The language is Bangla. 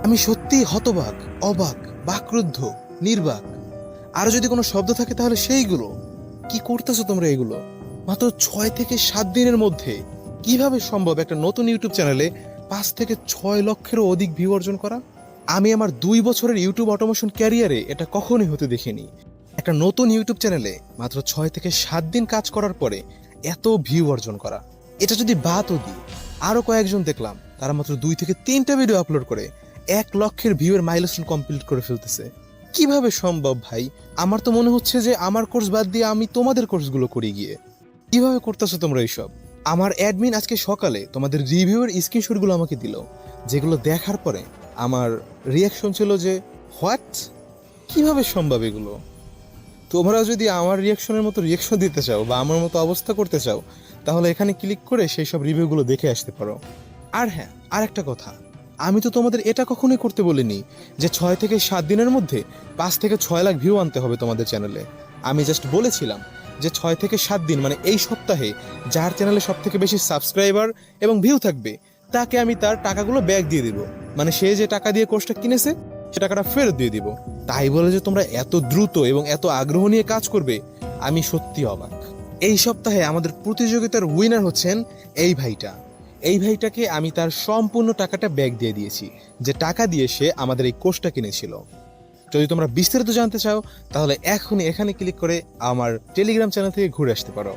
আমি সত্যিই হতবাক, অবাক, বাকরুদ্ধ, নির্বাক। আরো যদি কোনো শব্দ থাকে তাহলে সেইগুলো। কি করতেছো তোমরা এগুলো? মাত্র 6 থেকে 7 দিনের মধ্যে কিভাবে সম্ভব একটা নতুন ইউটিউব চ্যানেলে 5 থেকে 6 লক্ষেরও অধিক ভিউ অর্জন করা? আমি আমার 2 বছরের ইউটিউব অটোমেশন ক্যারিয়ারে এটা কখনোই হতে দেখিনি। একটা নতুন ইউটিউব চ্যানেলে মাত্র 6 থেকে 7 দিন কাজ করার পরে এত ভিউ অর্জন করা। এটা যদি বাদও দিই, আরো কয়েকজন দেখলাম তারা মাত্র 2 থেকে 3টা ভিডিও আপলোড করে 1 লক্ষের ভিউয়ের মাইলস্টোন কমপ্লিট করে ফেলতেছে। কিভাবে সম্ভব ভাই? আমার তো মনে হচ্ছে যে আমার কোর্স বাদ দিয়ে আমি তোমাদের কোর্সগুলো করি গিয়ে। কিভাবে করতেছো তোমরা এইসব? আমার অ্যাডমিন আজকে সকালে তোমাদের রিভিউয়ের স্ক্রিনশটগুলো আমাকে দিল, যেগুলো দেখার পরে আমার রিয়াকশন ছিল যে হোয়াট, কিভাবে সম্ভব এগুলো? তোমরা যদি আমার রিয়াকশনের মতো রিয়াকশন দিতে চাও বা আমার মতো অবস্থা করতে চাও, তাহলে এখানে ক্লিক করে সেই সব রিভিউগুলো দেখে আসতে পারো। আর হ্যাঁ, আর একটা কথা, আমি তো তোমাদের এটা কখনোই করতে বলিনি যে 6 থেকে 7 দিনের মধ্যে 5 থেকে 6 লাখ ভিউ আনতে হবে তোমাদের চ্যানেলে। আমি জাস্ট বলেছিলাম যে 6 থেকে 7 দিন মানে এই সপ্তাহে যার চ্যানেলে সব থেকে বেশি সাবস্ক্রাইবার এবং ভিউ থাকবে তাকে আমি তার টাকাগুলো ব্যাক দিয়ে দিব। মানে সে যে টাকা দিয়ে কোর্সটা কিনেছে সে টাকাটা ফেরত দিয়ে দিব। তাই বলে যে তোমরা এত দ্রুত এবং এত আগ্রহ নিয়ে কাজ করবে, আমি সত্যি অবাক। এই সপ্তাহে আমাদের প্রতিযোগিতার উইনার হচ্ছেন এই ভাইটা। এই ভাইটাকে আমি তার সম্পূর্ণ টাকাটা ব্যাক দিয়ে দিয়েছি, যে টাকা দিয়ে সে আমাদের এই কোর্সটা কিনেছিল। যদি তোমরা বিস্তারিত জানতে চাও তাহলে এখনই এখানে ক্লিক করে আমার টেলিগ্রাম চ্যানেল থেকে ঘুরে আসতে পারো।